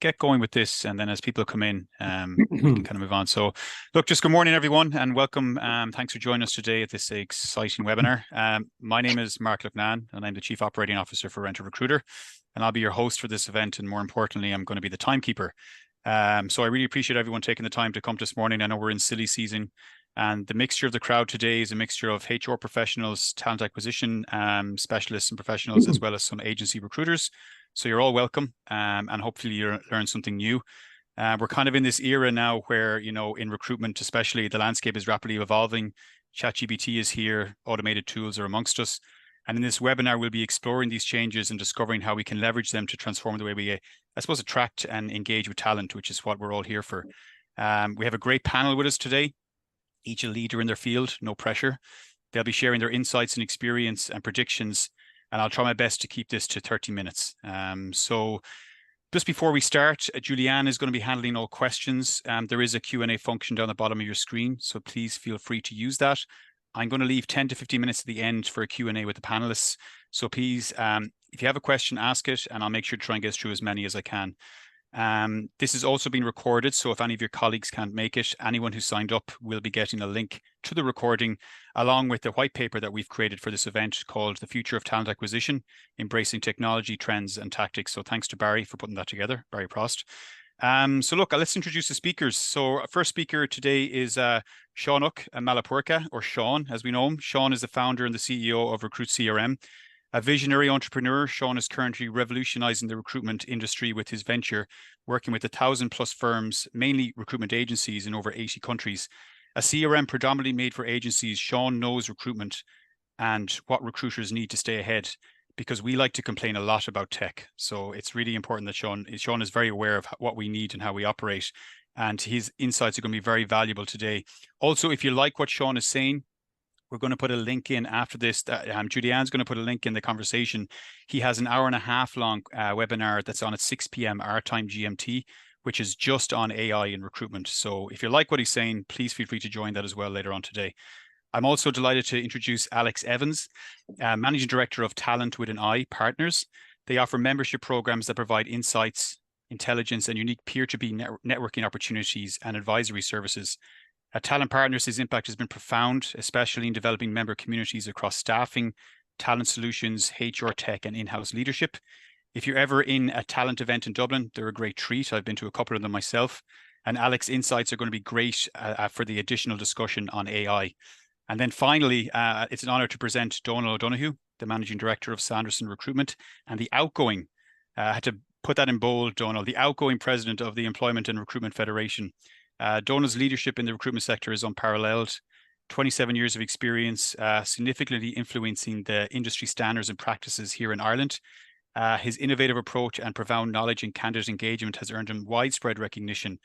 get going with this, and then as people come in, we can kind of move on. So, look, just good morning, everyone, and welcome. Thanks for joining us today at this exciting webinar. My name is Mark Lugnan, and I'm the Chief Operating Officer for Rent a Recruiter, and I'll be your host for this event. And more importantly, I'm going to be the timekeeper. So I really appreciate everyone taking the time to come this morning. I know we're in silly season, and the mixture of the crowd today is a mixture of HR professionals, talent acquisition specialists and professionals, as well as some agency recruiters. So you're all welcome, and hopefully you learn something new. We're kind of in this era now where, in recruitment especially, the landscape is rapidly evolving. ChatGPT is here, automated tools are amongst us. And in this webinar, we'll be exploring these changes and discovering how we can leverage them to transform the way we, I suppose, attract and engage with talent, which is what we're all here for. We have a great panel with us today, each a leader in their field, no pressure. They'll be sharing their insights and experience and predictions, and I'll try my best to keep this to 30 minutes. So just before we start, Julianne is going to be handling all questions. There is a Q&A function down the bottom of your screen, so please feel free to use that. I'm going to leave 10 to 15 minutes at the end for a Q&A with the panelists. So please, if you have a question, ask it, and I'll make sure to try and get through as many as I can. This is also being recorded, so if any of your colleagues can't make it, anyone who signed up will be getting a link to the recording, along with the white paper that we've created for this event called The Future of Talent Acquisition, Embracing Technology, Trends and Tactics. So thanks to Barry for putting that together, Barry Prost. So look, let's introduce the speakers. So our first speaker today is Seanuk Malapurka, or Sean, as we know him. Sean is the founder and the CEO of Recruit CRM. A visionary entrepreneur, Sean is currently revolutionizing the recruitment industry with his venture, working with 1,000+ firms, mainly recruitment agencies in over 80 countries. A CRM predominantly made for agencies, Sean knows recruitment and what recruiters need to stay ahead, because we like to complain a lot about tech. So it's really important that Sean is very aware of what we need and how we operate, and his insights are going to be very valuable today. Also, if you like what Sean is saying, we're going to put a link in after this. Julianne's going to put a link in the conversation. He has an hour-and-a-half long webinar that's on at 6 p.m. our time GMT, which is just on AI in recruitment. So if you like what he's saying, please feel free to join that as well later on today. I'm also delighted to introduce Alex Evans, Managing Director of Talent with an I Partners. They offer membership programs that provide insights, intelligence, and unique peer-to-peer networking opportunities and advisory services. At Talent Partners, his impact has been profound, especially in developing member communities across staffing, talent solutions, HR tech, and in-house leadership. If you're ever in a talent event in Dublin, they're a great treat. I've been to a couple of them myself. And Alex's insights are going to be great for the additional discussion on AI. And then finally, it's an honor to present Donal O'Donoghue, the Managing Director of Sanderson Recruitment, and the outgoing, I had to put that in bold, Donal, the outgoing President of the Employment and Recruitment Federation. Donal's leadership in the recruitment sector is unparalleled. 27 years of experience, significantly influencing the industry standards and practices here in Ireland. His innovative approach and profound knowledge in candidate engagement has earned him widespread recognition,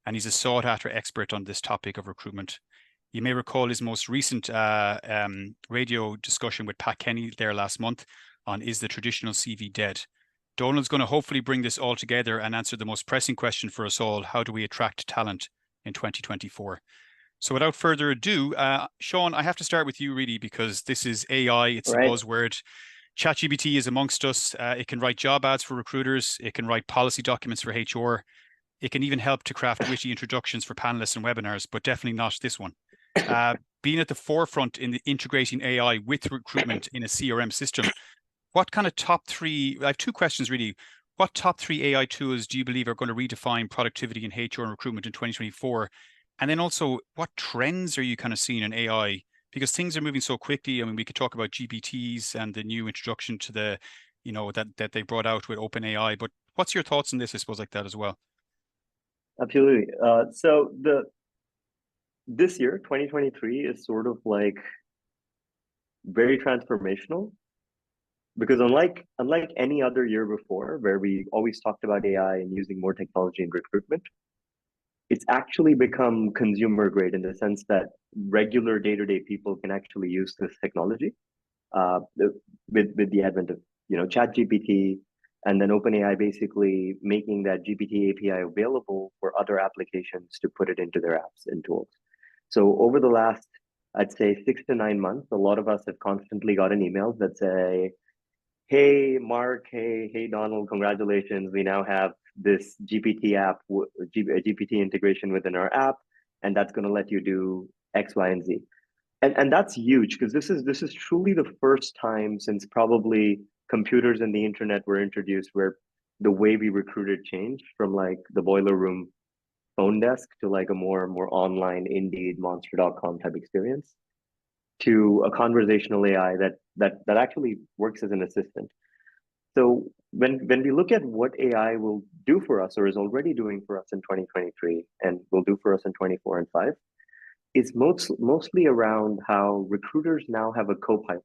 and he's a sought-after expert on this topic of recruitment. You may recall his most recent radio discussion with Pat Kenny there last month on Is the Traditional CV Dead? Donald's going to hopefully bring this all together and answer the most pressing question for us all: how do we attract talent in 2024? So without further ado, Sean, I have to start with you really, because this is AI, it's Right. a buzzword. ChatGPT is amongst us. It can write job ads for recruiters. It can write policy documents for HR. It can even help to craft witty introductions for panelists and webinars, but definitely not this one. Being at the forefront in the integrating AI with recruitment in a CRM system, what kind of top three, I have two questions really. What top three AI tools do you believe are going to redefine productivity in HR and recruitment in 2024? And then also, what trends are you kind of seeing in AI? Because things are moving so quickly. I mean, we could talk about GPTs and the new introduction to the, that they brought out with OpenAI, but what's your thoughts on this, I suppose, like that as well? Absolutely. So this year, 2023, is sort of like very transformational, because unlike any other year before, where we always talked about AI and using more technology in recruitment, it's actually become consumer grade in the sense that regular day-to-day people can actually use this technology with the advent of ChatGPT, and then OpenAI basically making that GPT API available for other applications to put it into their apps and tools. So over the last, I'd say 6 to 9 months, a lot of us have constantly gotten emails that say, "Hey, Mark, hey, Donald, congratulations. We now have this GPT app, GPT integration within our app, and that's going to let you do X, Y, and Z. And that's huge because this is truly the first time since probably computers and the internet were introduced where the way we recruited changed from like the boiler room phone desk to like a more online Indeed, Monster.com type experience to a conversational AI that actually works as an assistant. So when we look at what AI will do for us or is already doing for us in 2023 and will do for us in 24 and 5, is mostly around how recruiters now have a co-pilot,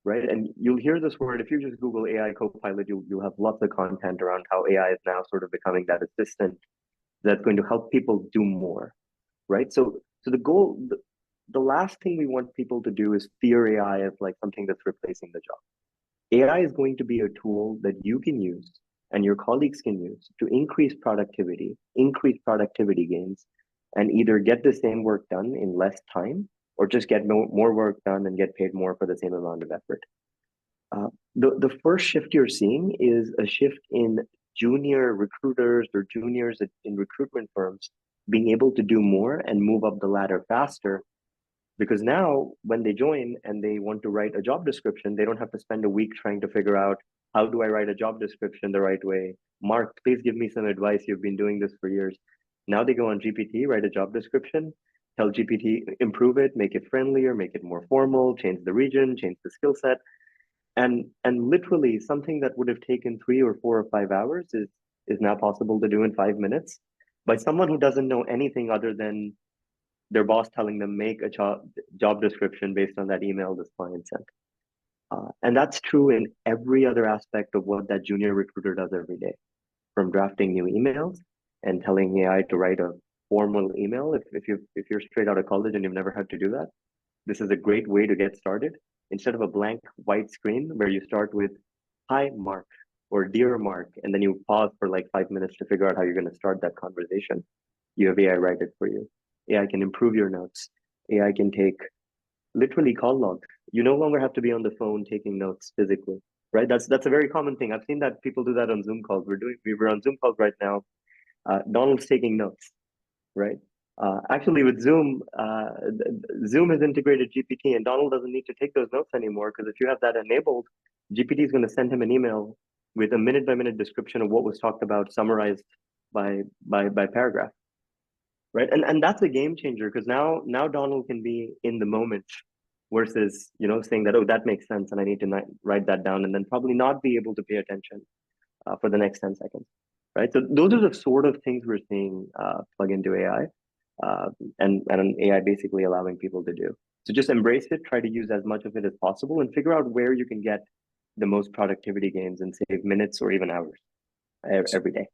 right? And you'll hear this word if you just Google AI co-pilot, you'll have lots of content around how AI is now sort of becoming that assistant that's going to help people do more, right? So the goal, the last thing we want people to do is fear AI as like something that's replacing the job. AI is going to be a tool that you can use and your colleagues can use to increase productivity gains, and either get the same work done in less time or just get more work done and get paid more for the same amount of effort. The first shift you're seeing is a shift in junior recruiters or juniors in recruitment firms being able to do more and move up the ladder faster, because now when they join and they want to write a job description, they don't have to spend a week trying to figure out how do I write a job description the right way. Mark, please give me some advice. You've been doing this for years. Now they go on GPT, write a job description, tell GPT, improve it, make it friendlier, make it more formal, change the region, change the skill set. And literally something that would have taken 3 or 4 or 5 hours is now possible to do in 5 minutes by someone who doesn't know anything other than their boss telling them make a job description based on that email this client sent. And that's true in every other aspect of what that junior recruiter does every day, from drafting new emails and telling AI to write a formal email. If you're straight out of college and you've never had to do that, this is a great way to get started. Instead of a blank white screen where you start with "Hi, Mark" or "Dear Mark," and then you pause for like 5 minutes to figure out how you're going to start that conversation, you have AI write it for you. AI can improve your notes. AI can take literally call logs. You no longer have to be on the phone taking notes physically, right? That's a very common thing. I've seen that people do that on Zoom calls. We were on Zoom calls right now. Donald's taking notes, right? Actually, with Zoom, Zoom has integrated GPT, and Donald doesn't need to take those notes anymore, because if you have that enabled, GPT is going to send him an email with a minute-by-minute description of what was talked about, summarized by paragraph, right? And that's a game changer, because now Donald can be in the moment versus saying that, oh, that makes sense and I need to write that down, and then probably not be able to pay attention for the next 10 seconds, right? So those are the sort of things we're seeing plug into AI, and an AI basically allowing people to do. So just embrace it, try to use as much of it as possible, and figure out where you can get the most productivity gains and save minutes or even hours every day.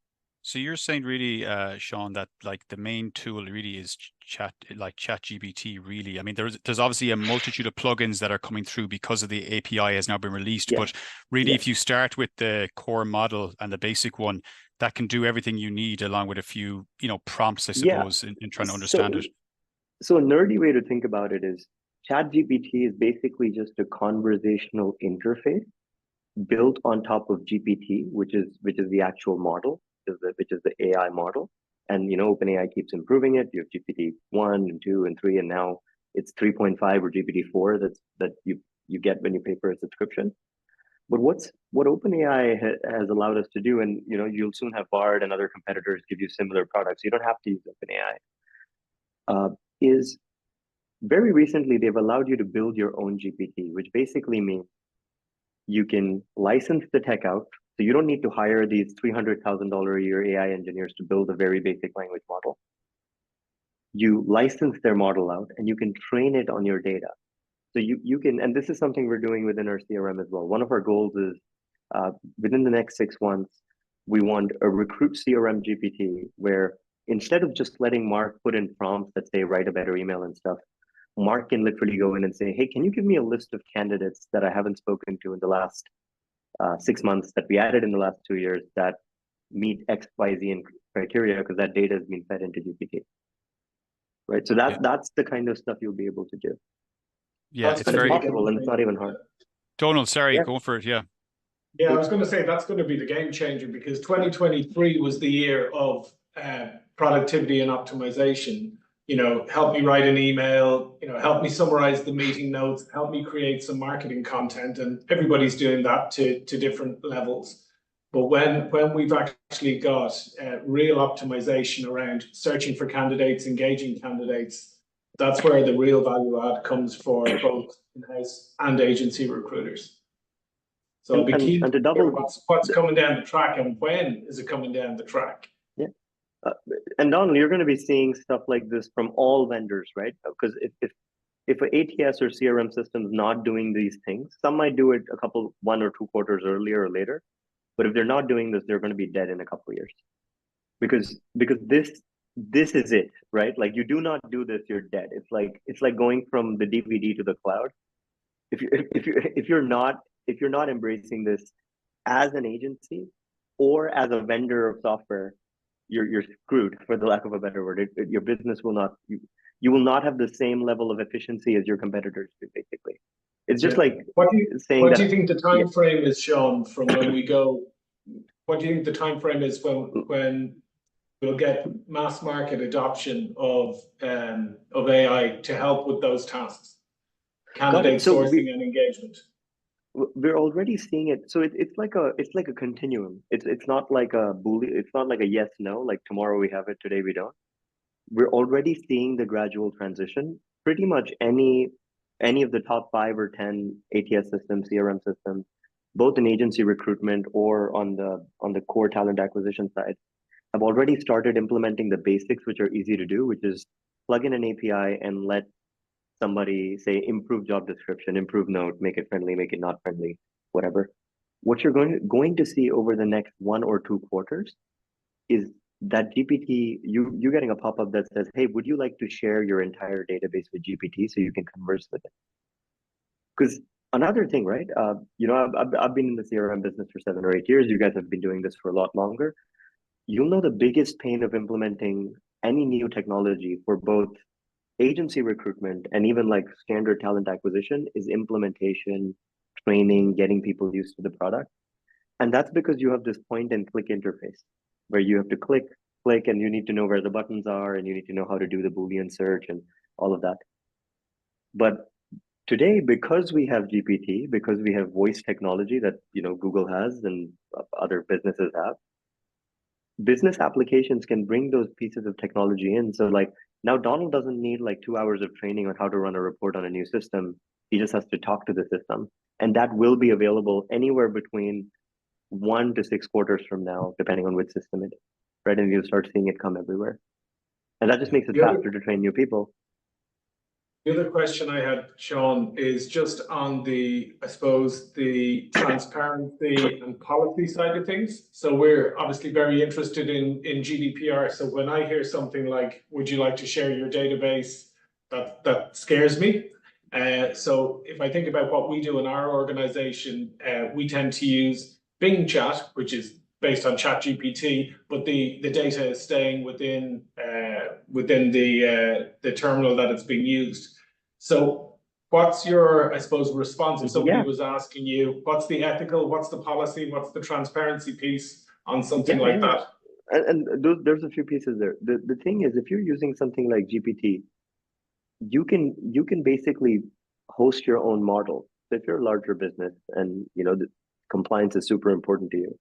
So you're saying really, Sean, that like the main tool really is ChatGPT. Really, I mean, there's obviously a multitude of plugins that are coming through because of the API has now been released. Yeah. But really, if you start with the core model and the basic one, that can do everything you need, along with a few prompts, I suppose, in trying to understand it. So a nerdy way to think about it is ChatGPT is basically just a conversational interface built on top of GPT, which is the actual model, which is the AI model. And OpenAI keeps improving it. You have GPT 1 and 2 and 3, and now it's 3.5 or GPT-4 that you get when you pay for a subscription. But what OpenAI has allowed us to do, and you'll soon have Bard and other competitors give you similar products. You don't have to use OpenAI. Is very recently they've allowed you to build your own GPT, which basically means you can license the tech out. So you don't need to hire these $300,000 a year AI engineers to build a very basic language model. You license their model out and you can train it on your data. So you can, and this is something we're doing within our CRM as well. One of our goals is within the next 6 months, we want a recruit CRM GPT where instead of just letting Mark put in prompts that say, write a better email and stuff, Mark can literally go in and say, hey, can you give me a list of candidates that I haven't spoken to in the last 6 months that we added in the last 2 years that meet X, Y, Z criteria, because that data has been fed into GPT, right? So that's the kind of stuff you'll be able to do. Yeah, it's very possible, and it's not even hard. Donald, sorry, go for it. Yeah. Yeah, I was going to say that's going to be the game changer, because 2023 was the year of productivity and optimization. Help me write an email, help me summarize the meeting notes, help me create some marketing content. And everybody's doing that to different levels. But when we've actually got real optimization around searching for candidates, engaging candidates, that's where the real value add comes for both in-house and agency recruiters. So I'll be keen to hear double what's coming down the track, and when is it coming down the track? Yeah. And Donald, you're going to be seeing stuff like this from all vendors, right? Because if an ATS or CRM system is not doing these things, some might do it 1 or 2 quarters earlier or later. But if they're not doing this, they're going to be dead in a couple of years. Because this is it, right? Like, you do not do this, you're dead. It's like going from the DVD to the cloud. If you're not embracing this as an agency or as a vendor of software, you're screwed, for the lack of a better word. Your business will not, you will not have the same level of efficiency as your competitors do, basically. It's just like saying what do you think the time frame is, Sean, from when we go? What do you think the time frame is when we'll get mass market adoption of AI to help with those tasks, candidate sourcing and engagement? We're already seeing it. So it's like a continuum. It's not like a boolean. It's not like a yes no. Like, tomorrow we have it, today we don't. We're already seeing the gradual transition. Pretty much any of the top 5 or 10 ATS systems, CRM systems, both in agency recruitment or on the core talent acquisition side, have already started implementing the basics, which are easy to do, which is plug in an API and let somebody say improve job description, improve note, make it friendly, make it not friendly, whatever. What you're going to see over the next 1 or 2 quarters is that GPT, you getting a pop-up that says, hey, would you like to share your entire database with GPT so you can converse with it? Because another thing, right? I've been in the CRM business for 7 or 8 years. You guys have been doing this for a lot longer. You'll know the biggest pain of implementing any new technology for both agency recruitment and even like standard talent acquisition is implementation, training, getting people used to the product. And that's because you have this point and click interface where you have to click, and you need to know where the buttons are, and you need to know how to do the Boolean search and all of that. But today, because we have GPT, because we have voice technology that Google has and other businesses have, business applications can bring those pieces of technology in. So like, now Donald doesn't need like 2 hours of training on how to run a report on a new system. He just has to talk to the system. And that will be available anywhere between 1 to 6 quarters from now, depending on which system it is, right? And you'll start seeing it come everywhere. And that just makes it faster to train new people. The other question I had, Sean, is just on the transparency and policy side of things. So we're obviously very interested in GDPR. So when I hear something like, would you like to share your database, that scares me. So if I think about what we do in our organization, we tend to use Bing Chat, which is based on ChatGPT, but the data is staying within the terminal that it's being used. So what's your, response if somebody was asking you, what's the ethical, what's the policy, what's the transparency piece on something like that? And there's a few pieces there. The thing is, if you're using something like GPT, you can basically host your own model. So if you're a larger business and the compliance is super important to you,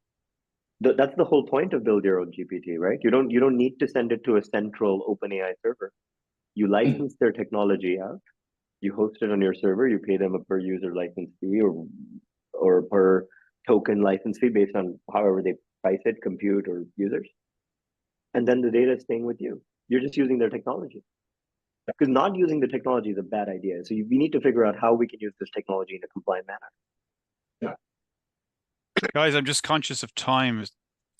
that's the whole point of build your own GPT, right? You don't need to send it to a central OpenAI server. You license their technology out, you host it on your server, you pay them a per user license fee or per token license fee based on however they price it, compute or users. And then the data is staying with you. You're just using their technology. Because not using the technology is a bad idea. So we need to figure out how we can use this technology in a compliant manner. Yeah. Guys, I'm just conscious of time.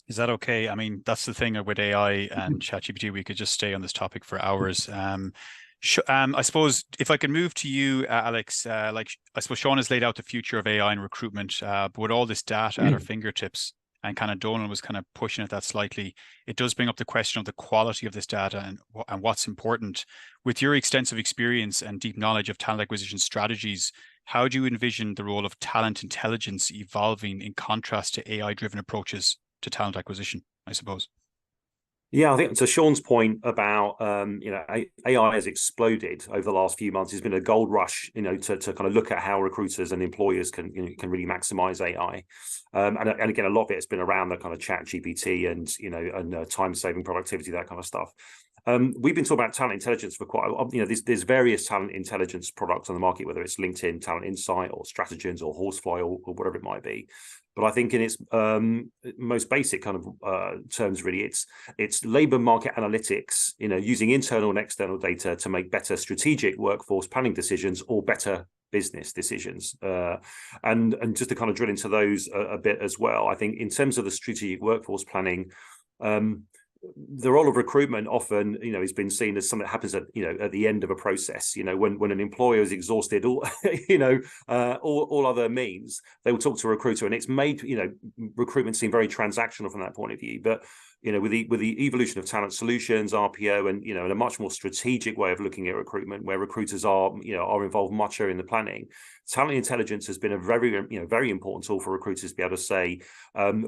Is that okay? I mean, that's the thing with AI and ChatGPT. We could just stay on this topic for hours. I suppose if I could move to you, Alex, I suppose Sean has laid out the future of AI and recruitment, but with all this data at our fingertips, and kind of Donald was kind of pushing at that slightly, it does bring up the question of the quality of this data and what's important. With your extensive experience and deep knowledge of talent acquisition strategies, how do you envision the role of talent intelligence evolving in contrast to AI-driven approaches to talent acquisition, I suppose? Yeah, I think to Sean's point about AI has exploded over the last few months. It's been a gold rush, to kind of look at how recruiters and employers can really maximize AI. And again, a lot of it has been around the kind of chat GPT and time saving, productivity, that kind of stuff. We've been talking about talent intelligence for quite a while. There's various talent intelligence products on the market, whether it's LinkedIn Talent Insight or Strategens or Horsefly or whatever it might be. But I think in its most basic kind of terms, really, it's labor market analytics, using internal and external data to make better strategic workforce planning decisions or better business decisions. And just to kind of drill into those a bit as well, I think in terms of the strategic workforce planning, the role of recruitment often, has been seen as something that happens at the end of a process. When an employer is exhausted all other means, they will talk to a recruiter, and it's made recruitment seem very transactional from that point of view. But with the evolution of talent solutions, RPO, and and a much more strategic way of looking at recruitment, where recruiters are involved much earlier in the planning, talent intelligence has been a very important tool for recruiters to be able to say,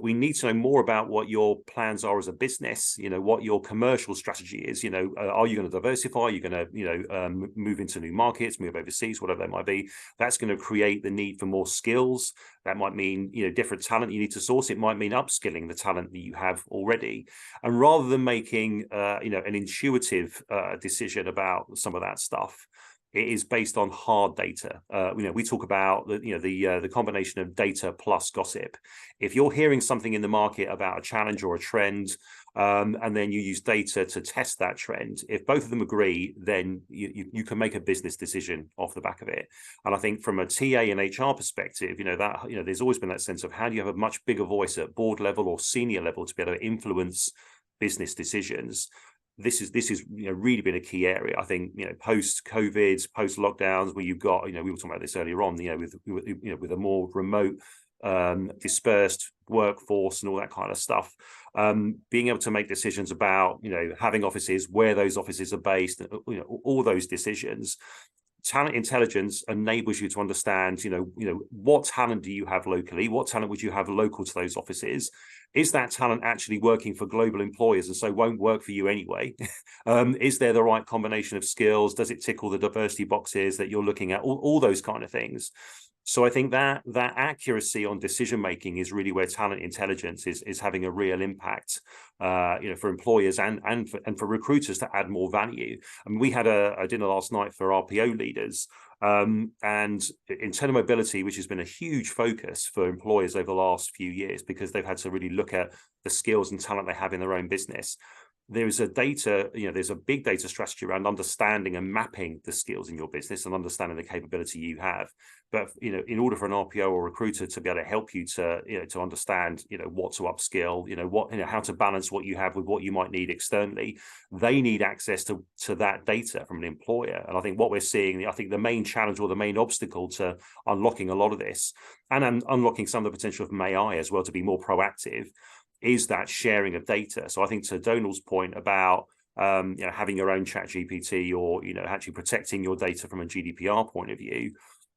we need to know more about what your plans are as a business, what your commercial strategy is. Are you going to diversify? Are you going to move into new markets, move overseas, whatever that might be? That's going to create the need for more skills. That might mean different talent you need to source. It might mean upskilling the talent that you have already. And rather than making an intuitive decision about some of that stuff, it is based on hard data. We talk about the combination of data plus gossip. If you're hearing something in the market about a challenge or a trend, and then you use data to test that trend, if both of them agree, then you can make a business decision off the back of it. And I think from a TA and HR perspective, there's always been that sense of how do you have a much bigger voice at board level or senior level to be able to influence business decisions. This is really been a key area. I think post COVID, post lockdowns, where you've got we were talking about this earlier on, with a more remote, dispersed workforce and all that kind of stuff, being able to make decisions about having offices, where those offices are based, all those decisions. Talent intelligence enables you to understand, what talent do you have locally? What talent would you have local to those offices? Is that talent actually working for global employers and so won't work for you anyway? Is there the right combination of skills? Does it tick all the diversity boxes that you're looking at? All those kind of things. So I think that accuracy on decision making is really where talent intelligence is having a real impact, for employers and for recruiters to add more value. I mean, we had a dinner last night for RPO leaders, and internal mobility, which has been a huge focus for employers over the last few years because they've had to really look at the skills and talent they have in their own business. There's a big data strategy around understanding and mapping the skills in your business and understanding the capability you have. But in order for an RPO or recruiter to be able to help you to understand what to upskill, how to balance what you have with what you might need externally, they need access to that data from an employer. And I think what we're seeing, I think the main challenge or the main obstacle to unlocking a lot of this and unlocking some of the potential of AI as well to be more proactive is that sharing of data. So I think to Donald's point about having your own chat GPT or actually protecting your data from a GDPR point of view,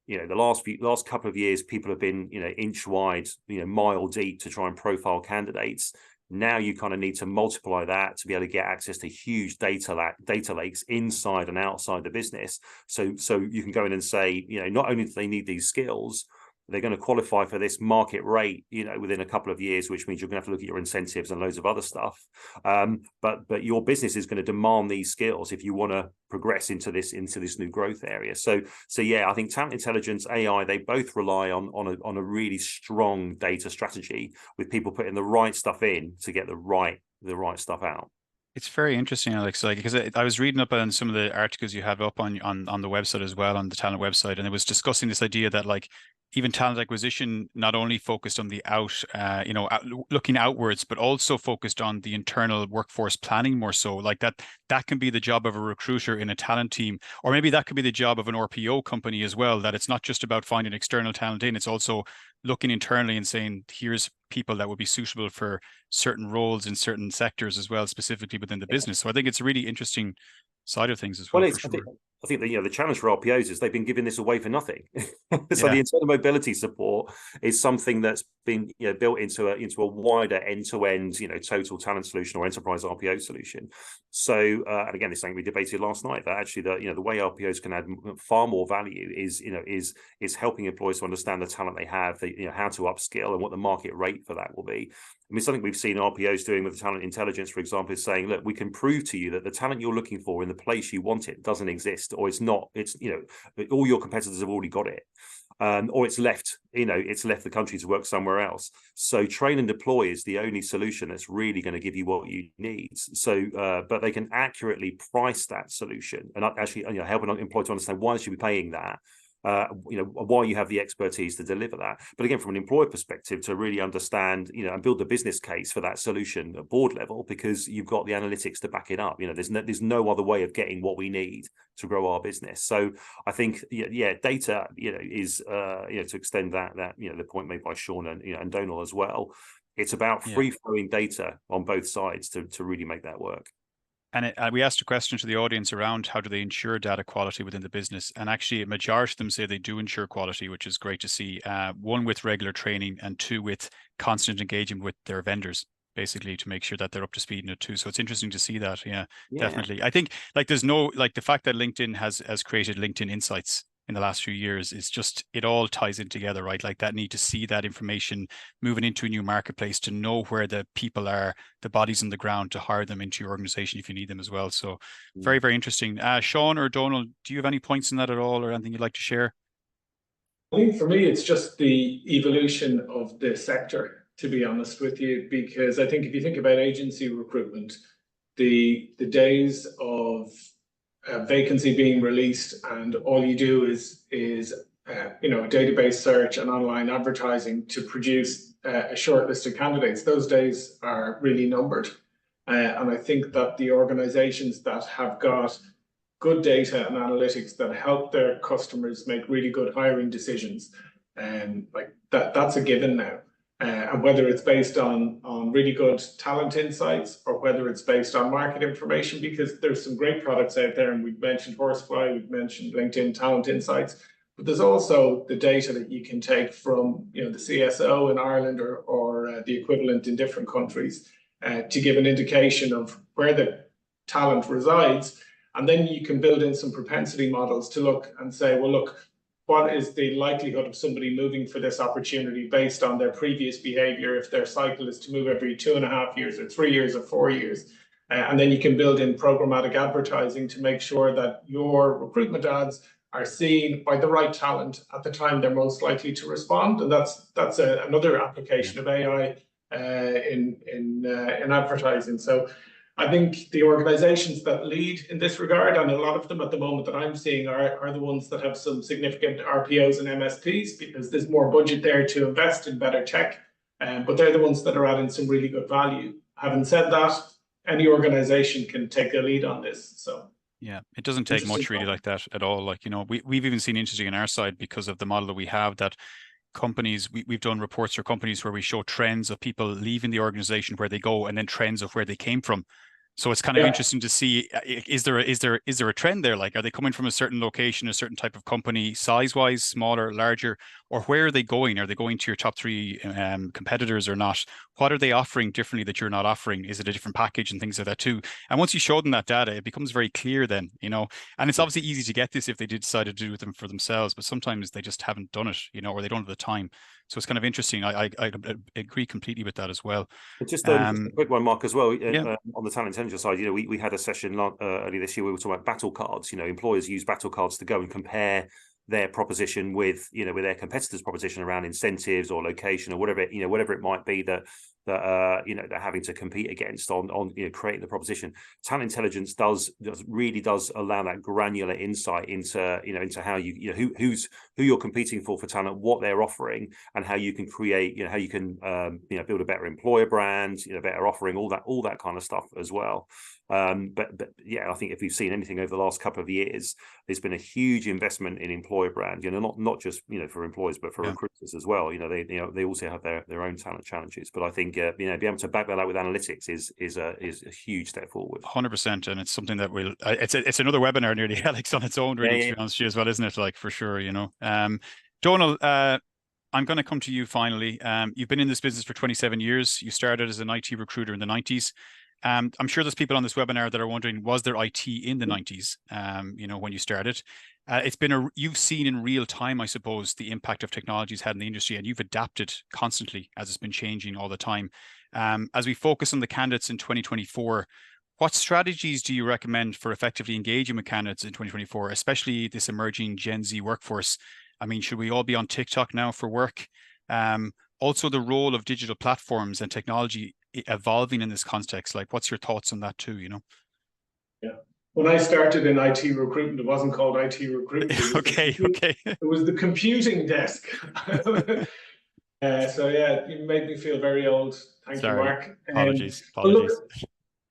the last couple of years people have been inch wide, mile deep to try and profile candidates. Now you kind of need to multiply that to be able to get access to huge data lakes inside and outside the business. So you can go in and say, not only do they need these skills, they're going to qualify for this market rate, within a couple of years, which means you're going to have to look at your incentives and loads of other stuff. But your business is going to demand these skills if you want to progress into this new growth area. So yeah, I think talent intelligence, AI, they both rely on a really strong data strategy with people putting the right stuff in to get the right stuff out. It's very interesting, Alex, because I was reading up on some of the articles you have up on the website as well, on the talent website, and it was discussing this idea that even talent acquisition not only focused on the looking outwards, but also focused on the internal workforce planning more so. That can be the job of a recruiter in a talent team, or maybe that could be the job of an RPO company as well, that it's not just about finding external talent in, it's also looking internally and saying, here's people that would be suitable for certain roles in certain sectors as well, specifically within the business. So I think it's a really interesting side of things as well, for sure. I think that, the challenge for RPOs is they've been giving this away for nothing. So Yeah. the internal mobility support is something that's been built into a wider end-to-end total talent solution or enterprise RPO solution. So and again, it's something we debated last night, that actually the way RPOs can add far more value is helping employees to understand the talent they have, how to upskill and what the market rate for that will be. I mean, something we've seen RPOs doing with the talent intelligence, for example, is saying, look, we can prove to you that the talent you're looking for in the place you want it doesn't exist, or it's not, all your competitors have already got it. Or it's left the country to work somewhere else. So train and deploy is the only solution that's really going to give you what you need. So, but they can accurately price that solution and actually, help an employee to understand why they should be paying that. Why you have the expertise to deliver that. But again, from an employer perspective, to really understand, and build the business case for that solution at board level, because you've got the analytics to back it up. There's no other way of getting what we need to grow our business. So I think, data, is, to extend that, the point made by Sean and Donal as well. It's about free flowing data on both sides to really make that work. And we asked a question to the audience around how do they ensure data quality within the business, and actually a majority of them say they do ensure quality, which is great to see. One, with regular training, and two, with constant engagement with their vendors, basically, to make sure that they're up to speed in it too. So it's interesting to see that. Yeah, definitely. I think there's the fact that LinkedIn has created LinkedIn Insights in the last few years is just, it all ties in together, right? Like that need to see that information moving into a new marketplace, to know where the people are, the bodies on the ground, to hire them into your organization if you need them as well. So very, very interesting. Sean or Donal, do you have any points in that at all, or anything you'd like to share? I think for me, it's just the evolution of the sector, to be honest with you, because I think if you think about agency recruitment, the days of a vacancy being released and all you do is a database search and online advertising to produce a short list of candidates, those days are really numbered. And I think that the organizations that have got good data and analytics that help their customers make really good hiring decisions, like that's a given now. And whether it's based on really good talent insights, or whether it's based on market information, because there's some great products out there, and we've mentioned Horsefly, we've mentioned LinkedIn Talent Insights, but there's also the data that you can take from the CSO in Ireland or the equivalent in different countries to give an indication of where the talent resides. And then you can build in some propensity models to look and say, well, look, what is the likelihood of somebody moving for this opportunity based on their previous behavior, if their cycle is to move every 2.5 years or 3 years or 4 years? And then you can build in programmatic advertising to make sure that your recruitment ads are seen by the right talent at the time they're most likely to respond. And that's another application of AI in advertising. So I think the organizations that lead in this regard, and a lot of them at the moment that I'm seeing are the ones that have some significant RPOs and MSPs, because there's more budget there to invest in better tech. But they're the ones that are adding some really good value. Having said that, any organization can take a lead on this. So yeah, it doesn't take much really like that at all. Like, we've even seen interesting on our side, because of the model that we have, that companies, we've done reports for companies where we show trends of people leaving the organization, where they go, and then trends of where they came from. So it's kind of interesting to see, is there a trend there? Like, are they coming from a certain location, a certain type of company, size-wise, smaller, larger, or where are they going? Are they going to your top 3 competitors or not? What are they offering differently that you're not offering? Is it a different package and things like that too? And once you show them that data, it becomes very clear then, and it's obviously easy to get this if they did decide to do them for themselves, but sometimes they just haven't done it, or they don't have the time. So it's kind of interesting. I agree completely with that as well. Just a quick one, Mark, as well. Yeah. On the talent intelligence side, we had a session earlier this year where we were talking about battle cards. Employers use battle cards to go and compare their proposition with their competitors' proposition around incentives or location or whatever it might be that they're having to compete against on creating the proposition. Talent intelligence really does allow that granular insight into how who you're competing for talent, what they're offering, and how you can create how you can build a better employer brand, better offering, all that kind of stuff as well. But yeah, I think if we've seen anything over the last couple of years, there's been a huge investment in employer brand, not just for employers, but for recruiters as well. They also have their own talent challenges. But I think figure, be able to back that up with analytics is a huge step forward. 100%, and it's something that will. It's another webinar nearly, Alex, on its own, really, to be honest with you as well, isn't it? Like, for sure, Donal. I'm going to come to you finally. You've been in this business for 27 years. You started as an IT recruiter in the 90s. I'm sure there's people on this webinar that are wondering, was there IT in the 90s, when you started? You've seen in real time, I suppose, the impact of technology's had in the industry, and you've adapted constantly as it's been changing all the time. As we focus on the candidates in 2024, what strategies do you recommend for effectively engaging with candidates in 2024, especially this emerging Gen Z workforce? I mean, should we all be on TikTok now for work? Also, the role of digital platforms and technology evolving in this context. Like, what's your thoughts on that too? Yeah. When I started in IT recruitment, it wasn't called IT recruitment. Okay. It was the computing desk. So yeah, you made me feel very old. Thank you, Mark. Apologies. Look,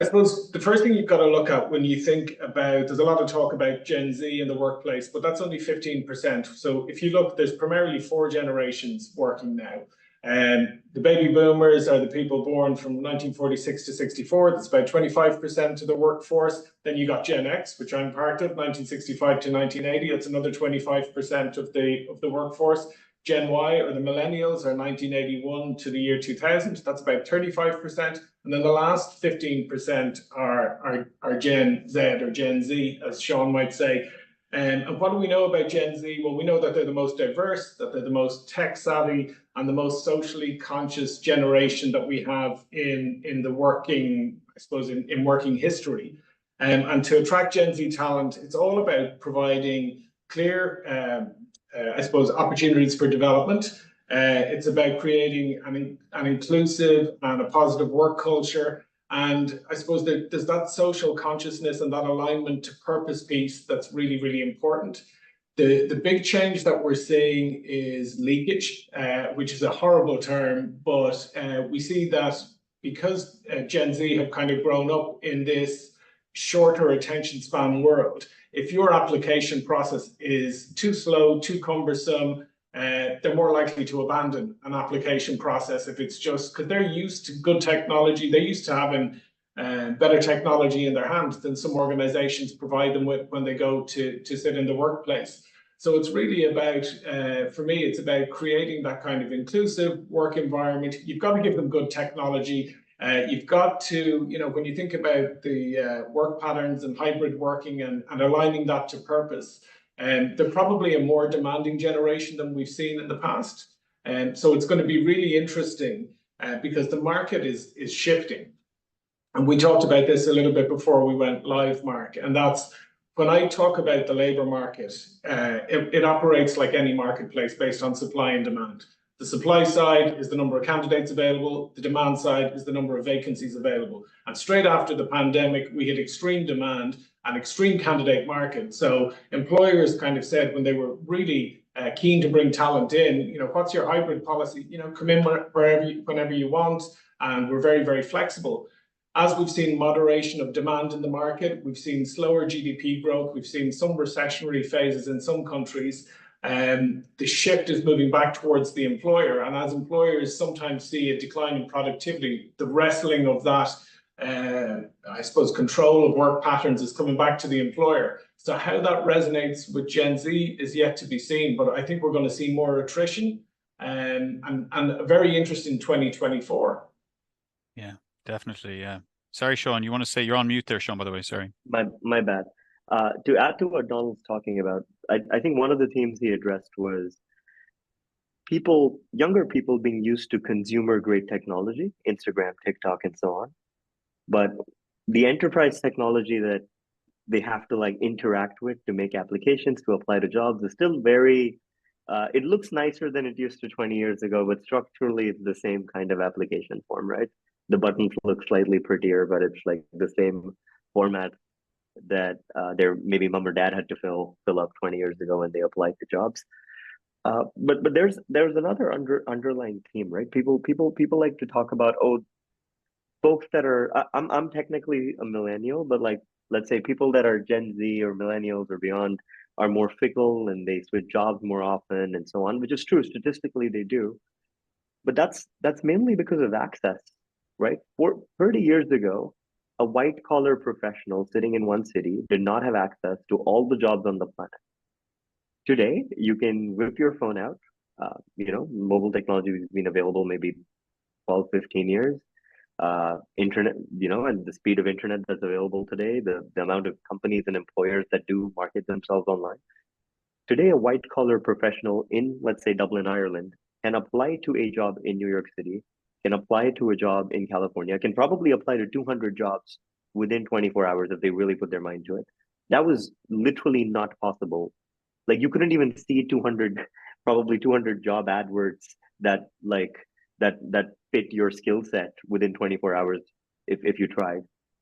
I suppose the first thing you've got to look at when you think about, there's a lot of talk about Gen Z in the workplace, but that's only 15%. So if you look, there's primarily 4 generations working now. And the baby boomers are the people born from 1946 to 64. That's about 25% of the workforce. Then you got Gen X, which I'm part of, 1965 to 1980. That's another 25% of the workforce. Gen Y, or the millennials, are 1981 to the year 2000. That's about 35%. And then the last 15% are Gen Z, or Gen Z, as Sean might say. And what do we know about Gen Z? Well, we know that they're the most diverse, that they're the most tech savvy, and the most socially conscious generation that we have in the working, I suppose, in working history. And to attract Gen Z talent, it's all about providing clear, I suppose, opportunities for development. It's about creating an inclusive and a positive work culture. And I suppose there's that social consciousness and that alignment to purpose piece that's really, really important. The big change that we're seeing is leakage, which is a horrible term, but we see that because Gen Z have kind of grown up in this shorter attention span world, if your application process is too slow, too cumbersome, they're more likely to abandon an application process if it's just because they're used to good technology. They're used to having better technology in their hands than some organizations provide them with when they go to sit in the workplace. So it's really about, for me, it's about creating that kind of inclusive work environment. You've got to give them good technology. You've got to, when you think about the work patterns and hybrid working and aligning that to purpose, they're probably a more demanding generation than we've seen in the past. And so it's going to be really interesting because the market is shifting. And we talked about this a little bit before we went live, Mark, and that's when I talk about the labor market, it operates like any marketplace based on supply and demand. The supply side is the number of candidates available. The demand side is the number of vacancies available. And straight after the pandemic, we had extreme demand and extreme candidate market. So employers kind of said when they were really keen to bring talent in, what's your hybrid policy? Come in whenever you want. And we're very, very flexible. As we've seen moderation of demand in the market, we've seen slower GDP growth, we've seen some recessionary phases in some countries. The shift is moving back towards the employer. And as employers sometimes see a decline in productivity, the wrestling of that, I suppose, control of work patterns is coming back to the employer. So how that resonates with Gen Z is yet to be seen. But I think we're going to see more attrition and a very interesting 2024. Yeah. Definitely, yeah. Sorry, Sean, you want to say you're on mute there, Sean, by the way, sorry. My bad. To add to what Donald's talking about, I think one of the themes he addressed was younger people being used to consumer-grade technology, Instagram, TikTok, and so on. But the enterprise technology that they have to interact with to make applications, to apply to jobs is still very, it looks nicer than it used to 20 years ago, but structurally it's the same kind of application form, right? The buttons look slightly prettier, but it's like the same format that their maybe mom or dad had to fill up 20 years ago when they applied to jobs. But there's another underlying theme, right? People like to talk about, folks that are I'm technically a millennial, but let's say people that are Gen Z or millennials or beyond are more fickle and they switch jobs more often and so on, which is true. Statistically, they do. But that's mainly because of access. right? 30 years ago, a white collar professional sitting in one city did not have access to all the jobs on the planet. Today, you can whip your phone out. Mobile technology has been available maybe 12, 15 years. Internet, and the speed of internet that's available today, the amount of companies and employers that do market themselves online. Today, a white collar professional in, let's say, Dublin, Ireland, can apply to a job in New York City, can apply to a job in California, can probably apply to 200 jobs within 24 hours if they really put their mind to it. That was literally not possible. Like you couldn't even see 200 job adverts that fit your skill set within 24 hours if you tried,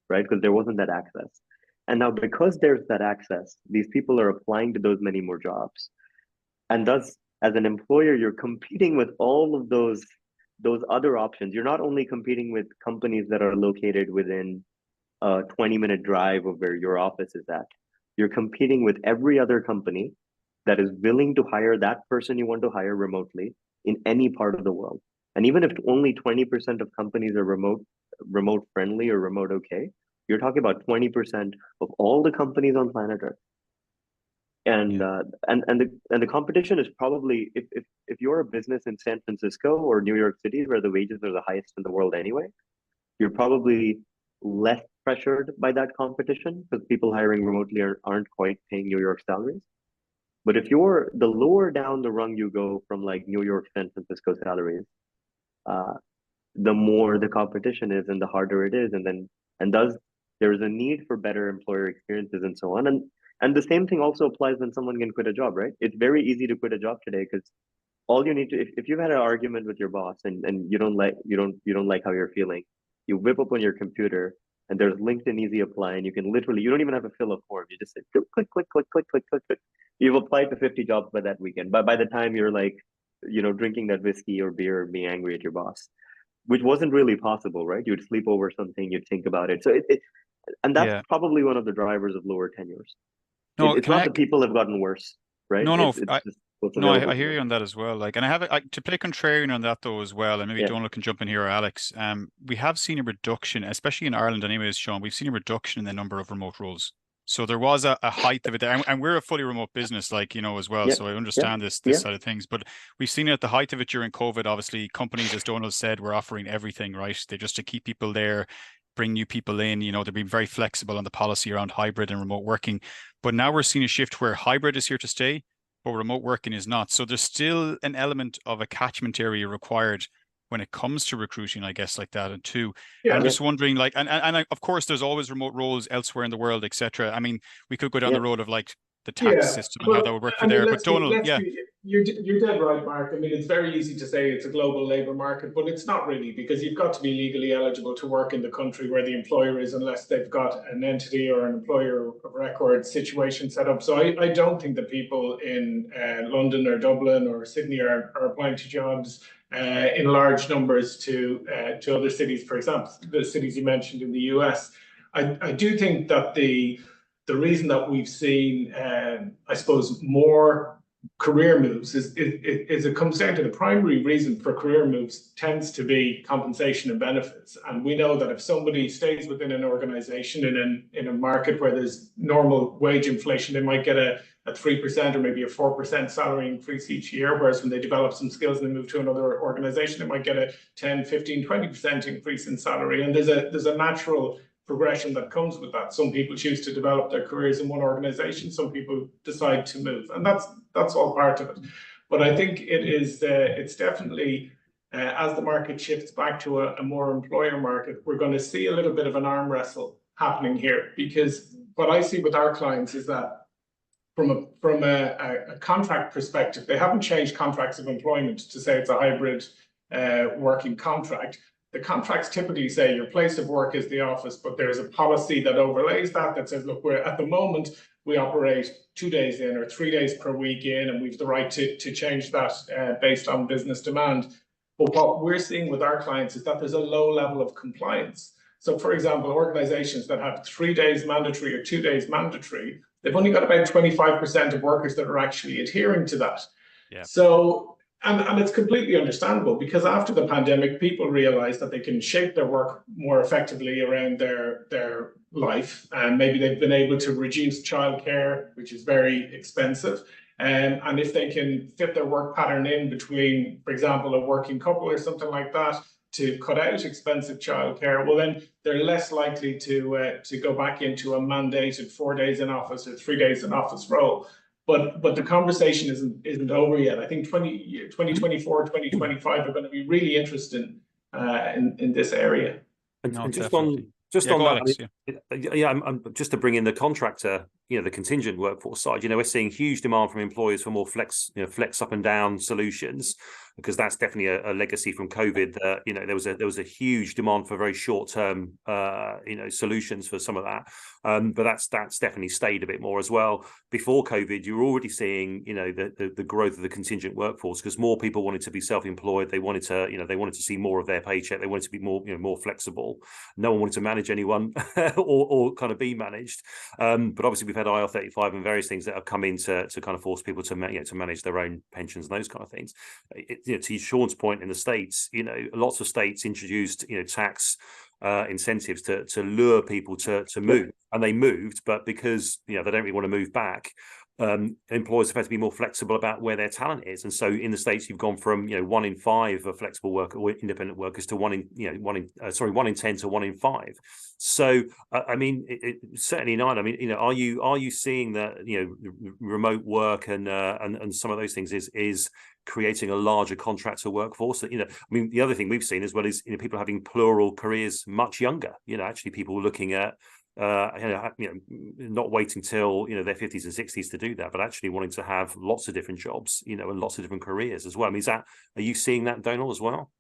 right? Because there wasn't that access. And now because there's that access, these people are applying to those many more jobs. And thus, as an employer, you're competing with all of those other options. You're not only competing with companies that are located within a 20-minute drive of where your office is at. You're competing with every other company that is willing to hire that person you want to hire remotely in any part of the world. And even if only 20% of companies are remote friendly or remote okay, you're talking about 20% of all the companies on planet Earth. And the competition is probably, if you're a business in San Francisco or New York City where the wages are the highest in the world anyway, you're probably less pressured by that competition because people hiring remotely aren't quite paying New York salaries. But if you're the lower down the rung you go from like New York, San Francisco salaries, the more the competition is and the harder it is. And thus there's a need for better employer experiences and so on. And the same thing also applies when someone can quit a job, right? It's very easy to quit a job today because all you need to, if you've had an argument with your boss and you don't like how you're feeling, you whip up on your computer and there's LinkedIn Easy Apply, and you can literally, you don't even have to fill a form. You just say click, click, click, click, click, click, click. You've applied to 50 jobs by that weekend. But by the time you're like, drinking that whiskey or beer or being angry at your boss, which wasn't really possible, right? You'd sleep over something, you'd think about it. So and that's probably one of the drivers of lower tenures. No, it's not that people have gotten worse, right? No, I hear you on that as well. Like, and I have to play contrarian on that though as well. And maybe Donald can jump in here, or Alex. We have seen a reduction, especially in Ireland, anyways, Sean. We've seen a reduction in the number of remote roles. So there was a height of it there, and we're a fully remote business, like as well. So I understand this side of things. But we've seen it at the height of it during COVID. Obviously, companies, as Donald said, were offering everything, right? They just to keep people there, bring new people in. They're being very flexible on the policy around hybrid and remote working. But now we're seeing a shift where hybrid is here to stay, but remote working is not. So there's still an element of a catchment area required when it comes to recruiting, I guess, like that. And I'm just wondering, like, and of course, there's always remote roles elsewhere in the world, etc. I mean, we could go down the road of like the tax system and how that would work for there. But Donald, you're dead right, Mark. I mean, it's very easy to say it's a global labor market, but it's not really, because you've got to be legally eligible to work in the country where the employer is, unless they've got an entity or an employer of record situation set up. So I don't think that people in London or Dublin or Sydney are applying to jobs in large numbers to other cities, for example, the cities you mentioned in the US. I do think that the reason that we've seen, I suppose, more career moves is it comes down to the primary reason for career moves tends to be compensation and benefits. And we know that if somebody stays within an organization in a market where there's normal wage inflation, they might get a 3% or maybe a 4% salary increase each year, whereas when they develop some skills and they move to another organization, they might get a 10, 15, 20% increase in salary. And there's a natural progression that comes with that. Some people choose to develop their careers in one organization, some people decide to move, and that's all part of it. But I think it's definitely, as the market shifts back to a more employer market, we're going to see a little bit of an arm wrestle happening here, because what I see with our clients is that from a contract perspective, they haven't changed contracts of employment to say it's a hybrid working contract. The contracts typically say your place of work is the office, but there's a policy that overlays that says, look, we're at the moment we operate 2 days in or 3 days per week in, and we've the right to change that based on business demand. But what we're seeing with our clients is that there's a low level of compliance. So, for example, organizations that have 3 days mandatory or 2 days mandatory, they've only got about 25% of workers that are actually adhering to that. Yeah. So, And it's completely understandable, because after the pandemic, people realized that they can shape their work more effectively around their life. And maybe they've been able to reduce childcare, which is very expensive. And if they can fit their work pattern in between, for example, a working couple or something like that, to cut out expensive childcare, well, then they're less likely to go back into a mandated 4 days in office or 3 days in office role. But the conversation isn't over yet. I think 2024, 2025 are going to be really interesting in this area. No, And just definitely. on just Yeah, on go, that, Alex, I'm just to bring in the contractor, the contingent workforce side. We're seeing huge demand from employers for more flex up and down solutions, because that's definitely a legacy from COVID. There was a huge demand for very short term solutions for some of that, but that's definitely stayed a bit more as well. Before COVID, you were already seeing the growth of the contingent workforce, because more people wanted to be self-employed. They wanted to see more of their paycheck. They wanted to be more flexible. No one wanted to manage anyone or kind of be managed. But obviously we've had IR35 and various things that have come in to kind of force people to manage their own pensions and those kind of things. To Sean's point, in the States, lots of states introduced tax incentives to lure people to move, and they moved, but because they don't really want to move back, employers have had to be more flexible about where their talent is. And so in the States, you've gone from 1 in 5 of flexible work or independent workers to 1 in 10 to 1 in 5. So certainly in Ireland, are you seeing that remote work and some of those things is creating a larger contractor workforce? The other thing we've seen as well is people having plural careers much younger. Actually people looking at not waiting till their 50s and 60s to do that, but actually wanting to have lots of different jobs, and lots of different careers as well. Are you seeing that, Donal, as well?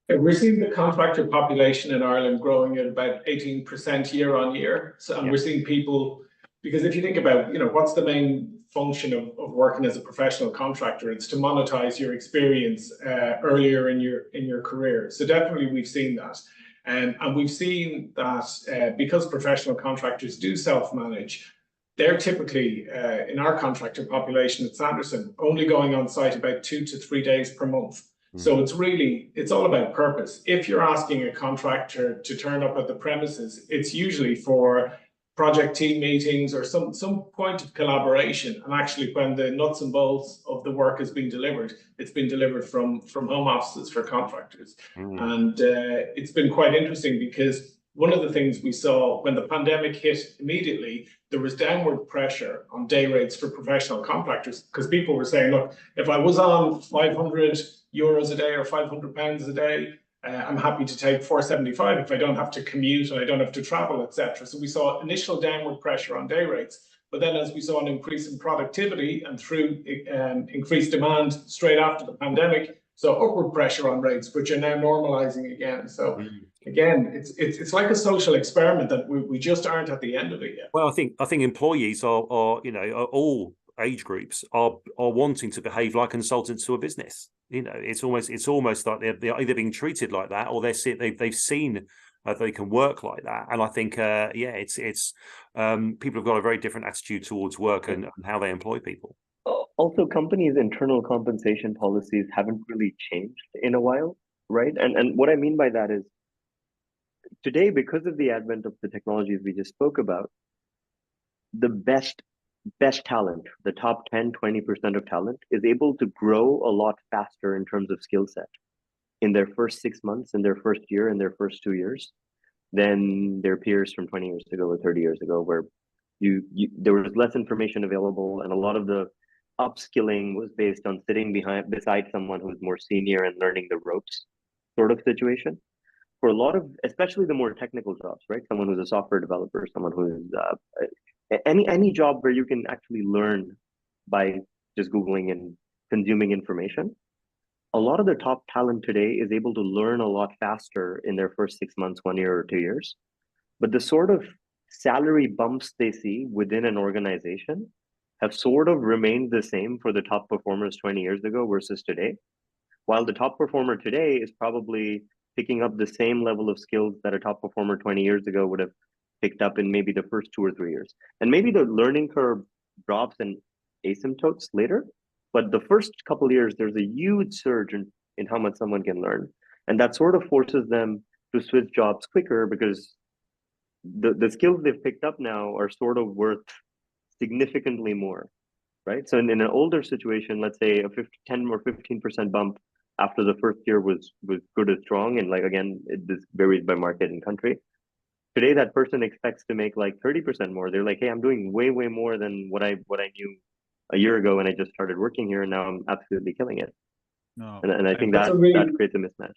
We're seeing the contractor population in Ireland growing at about 18% year on year. So we're seeing people, because if you think about what's the main function of working as a professional contractor, it's to monetize your experience earlier in your career. So definitely we've seen that. And we've seen that because professional contractors do self-manage, they're typically, in our contractor population at Sanderson, only going on site about 2 to 3 days per month. So it's all about purpose. If you're asking a contractor to turn up at the premises, it's usually for project team meetings or some point of collaboration. And actually, when the nuts and bolts of the work has been delivered, it's been delivered from home offices for contractors. And it's been quite interesting, because one of the things we saw when the pandemic hit immediately, there was downward pressure on day rates for professional contractors, because people were saying, look, if I was on 500 euros a day or 500 pounds a day, I'm happy to take 475 if I don't have to commute and I don't have to travel, etc. So we saw initial downward pressure on day rates, but then as we saw an increase in productivity and through increased demand straight after the pandemic, so upward pressure on rates, which are now normalizing again. So again, it's like a social experiment that we just aren't at the end of it yet. Well, I think employees are all age groups are wanting to behave like consultants to a business. It's almost like they're either being treated like that, or they've seen they can work like that. And I think it's people have got a very different attitude towards work and how they employ people. Also, companies' internal compensation policies haven't really changed in a while, right? And what I mean by that is, today, because of the advent of the technologies we just spoke about, the best talent, the top 10, 20% of talent, is able to grow a lot faster in terms of skill set in their first 6 months, in their first year, in their first 2 years, than their peers from 20 years ago or 30 years ago, where there was less information available, and a lot of the upskilling was based on sitting beside someone who's more senior and learning the ropes sort of situation. For a lot of, especially the more technical jobs, right? Someone who's a software developer, someone who's any job where you can actually learn by just Googling and consuming information. A lot of the top talent today is able to learn a lot faster in their first 6 months, 1 year, or 2 years. But the sort of salary bumps they see within an organization have sort of remained the same for the top performers 20 years ago versus today. While the top performer today is probably picking up the same level of skills that a top performer 20 years ago would have picked up in maybe the first 2 or 3 years. And maybe the learning curve drops and asymptotes later, But the first couple of years, there's a huge surge in how much someone can learn. And that sort of forces them to switch jobs quicker because the skills they've picked up now are sort of worth significantly more, right? So in an older situation, let's say a 10 or 15% bump after the first year was good or strong, and like again, this varies by market and country. Today, that person expects to make like 30% more. They're like, hey, I'm doing way more than what I knew a year ago when I just started working here, and now I'm absolutely killing it. No. And I think That's that a really- that creates a mismatch.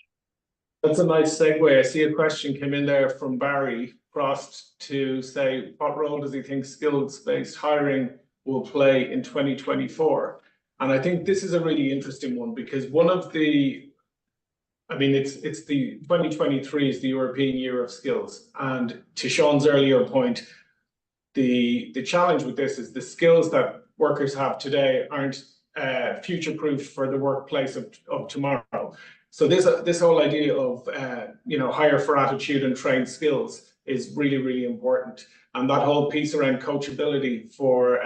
That's a nice segue. I see a question came in there from Barry Frost to say, what role does he think skills-based hiring will play in 2024? And I think this is a really interesting one because one of the, I mean, it's the 2023 is the European Year of Skills. And to Sean's earlier point, the challenge with this is the skills that workers have today aren't future-proof for the workplace of tomorrow. So this whole idea of hire for attitude and train skills is really important, and that whole piece around coachability for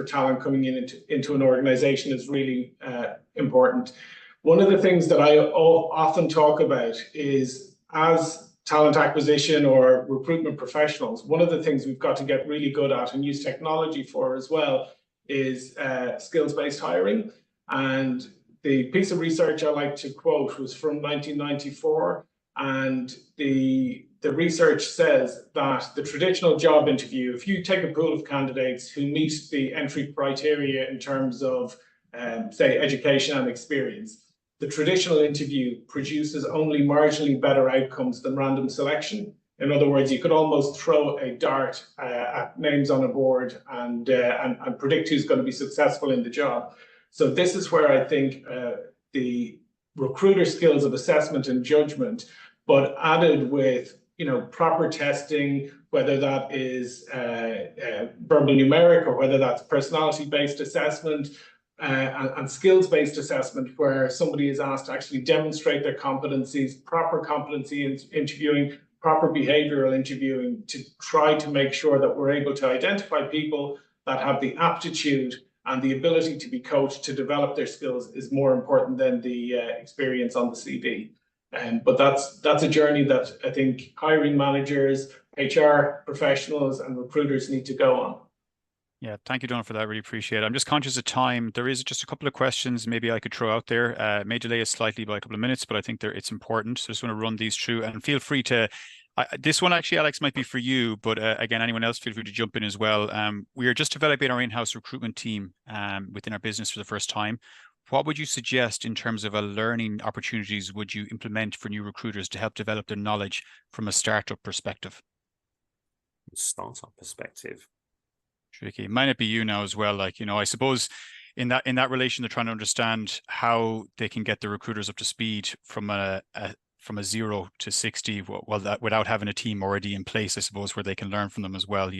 talent coming into an organization is really important. One of the things that I often talk about is, as talent acquisition or recruitment professionals, one of the things we've got to get really good at and use technology for as well is skills-based hiring. And the piece of research I like to quote was from 1994, and the research says that the traditional job interview, if you take a pool of candidates who meet the entry criteria in terms of, say, education and experience, the traditional interview produces only marginally better outcomes than random selection. In other words, you could almost throw a dart at names on a board and predict who's going to be successful in the job. So this is where I think the recruiter skills of assessment and judgment, but added with proper testing, whether that is verbal numeric or whether that's personality-based assessment and skills-based assessment, where somebody is asked to actually demonstrate their competencies, proper competency interviewing, proper behavioral interviewing, to try to make sure that we're able to identify people that have the aptitude and the ability to be coached to develop their skills is more important than the experience on the CV. But that's a journey that I think hiring managers, HR professionals, and recruiters need to go on. Yeah, thank you, Donald, for that. Really appreciate it. I'm just conscious of time. There is just a couple of questions maybe I could throw out there. It may delay us slightly by a couple of minutes, but I think it's important. So I just want to run these through, and feel free to. This one actually, Alex, might be for you, but again, anyone else, feel free to jump in as well. We are just developing our in-house recruitment team within our business for the first time. What would you suggest in terms of learning opportunities would you implement for new recruiters to help develop their knowledge from a startup perspective? Startup perspective. Tricky. Might it be you now as well? Like, I suppose in that relation, they're trying to understand how they can get the recruiters up to speed from a 0 to 60, without having a team already in place, I suppose, where they can learn from them as well,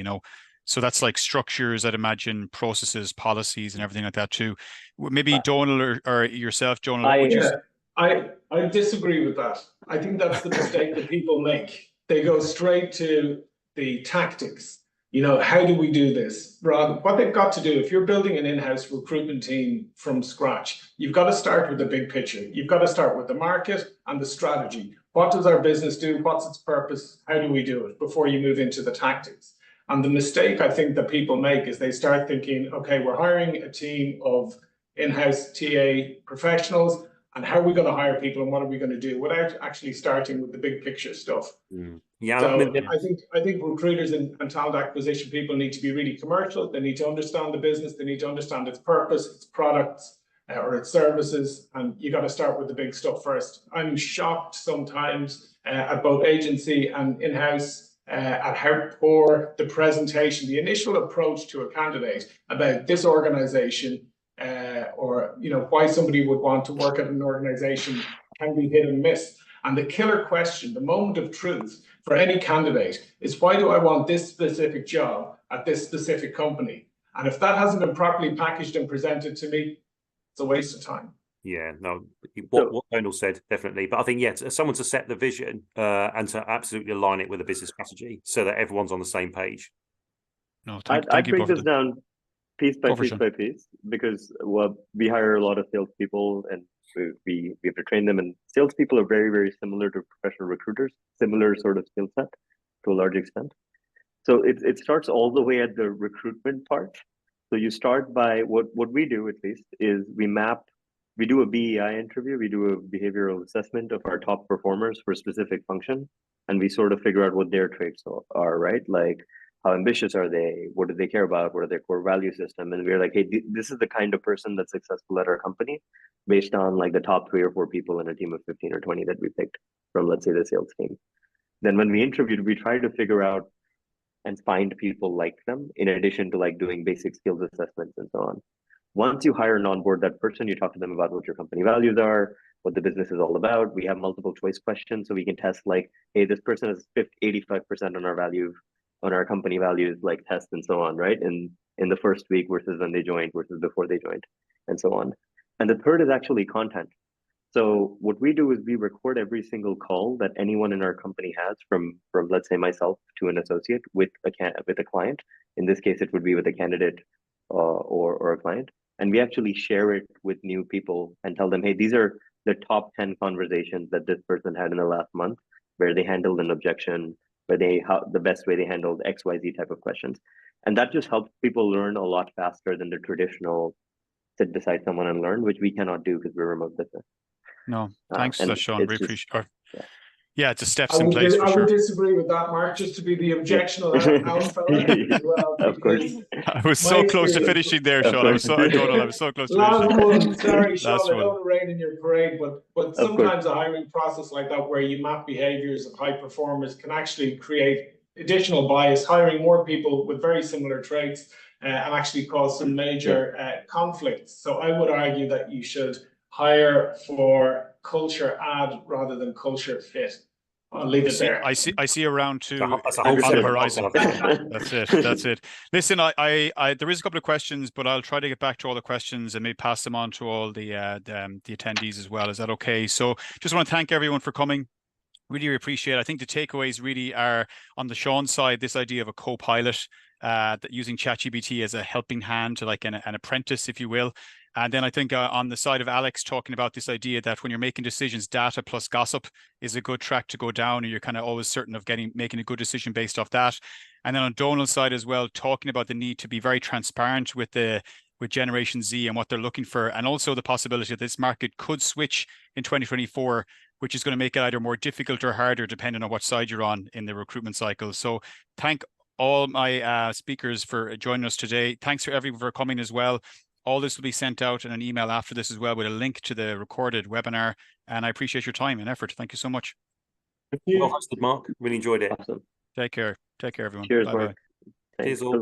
So that's like structures, I'd imagine, processes, policies, and everything like that too. Maybe Donald or yourself, Donald, what would you say? I disagree with that. I think that's the mistake that people make. They go straight to the tactics. How do we do this? What they've got to do, if you're building an in-house recruitment team from scratch, you've got to start with the big picture. You've got to start with the market and the strategy. What does our business do? What's its purpose? How do we do it before you move into the tactics? And the mistake I think that people make is they start thinking, okay, we're hiring a team of in-house TA professionals, and how are we going to hire people and what are we going to do, without actually starting with the big picture stuff. Yeah, so I think recruiters and talent acquisition people need to be really commercial. They need to understand the business. They need to understand its purpose, its products, or its services, and you got to start with the big stuff first. I'm shocked sometimes at both agency and in-house at how poor the presentation, the initial approach to a candidate about this organization, or why somebody would want to work at an organization, can be hit and miss. And the killer question, the moment of truth for any candidate, is why do I want this specific job at this specific company? And if that hasn't been properly packaged and presented to me, it's a waste of time. Yeah, no, what Donald said, definitely. But I think, someone to set the vision and to absolutely align it with a business strategy so that everyone's on the same page. No, I'd break this down. piece by Go for piece Sean. by piece, because we hire a lot of salespeople and we have to train them. And salespeople are very, very similar to professional recruiters, similar sort of skill set to a large extent. So it starts all the way at the recruitment part. So you start by what we do at least is we do a BEI interview, we do a behavioral assessment of our top performers for a specific function, and we sort of figure out what their traits are, right? Like how ambitious are they? What do they care about? What are their core value system? And we're like, hey, this is the kind of person that's successful at our company based on like the top 3 or 4 people in a team of 15 or 20 that we picked from, let's say, the sales team. Then when we interviewed, we tried to figure out and find people like them, in addition to like doing basic skills assessments and so on. Once you hire and onboard that person, you talk to them about what your company values are, what the business is all about. We have multiple choice questions, so we can test like, hey, this person has 85% on our company values, like test and so on, right? In the first week versus when they joined versus before they joined, and so on. And the third is actually content. So what we do is we record every single call that anyone in our company has from let's say myself to an associate with a client. In this case, it would be with a candidate or a client, and we actually share it with new people and tell them, hey, these are the top 10 conversations that this person had in the last month, where they handled an objection, the best way they handled XYZ type of questions, and that just helps people learn a lot faster than the traditional sit beside someone and learn, which we cannot do because we're remote business. No, thanks for that, Sean. Really appreciate. Yeah, it's a steps in place for I sure. would disagree with that, Mark, just to be the objectional alpha as well. Of course. I was so close to finishing there, Sean. I was so close to last finishing. one, sorry, Sean, Last I don't one. want to rain in your parade, but sometimes a hiring process like that, where you map behaviors of high performers, can actually create additional bias, hiring more people with very similar traits, and actually cause some major conflicts. So I would argue that you should hire for culture add rather than culture fit. I'll leave it there. I see a round 2 on the horizon. That's it. Listen, I there is a couple of questions, but I'll try to get back to all the questions and maybe pass them on to all the attendees as well. Is that okay? So just want to thank everyone for coming. Really appreciate it. I think the takeaways really are on the Sean side, this idea of a co-pilot, that using ChatGPT as a helping hand to like an apprentice, if you will. And then I think on the side of Alex, talking about this idea that when you're making decisions, data plus gossip is a good track to go down, and you're kind of always certain of making a good decision based off that. And then on Donald's side as well, talking about the need to be very transparent with Generation Z and what they're looking for, and also the possibility that this market could switch in 2024, which is going to make it either more difficult or harder depending on what side you're on in the recruitment cycle. So thank all my speakers for joining us today. Thanks for everyone for coming as well. All this will be sent out in an email after this as well, with a link to the recorded webinar. And I appreciate your time and effort. Thank you so much. Thank you. Well hosted, Mark. Really enjoyed it. Awesome. Take care. Take care, everyone. Cheers, Bye-bye. Mark. Thanks. Cheers all.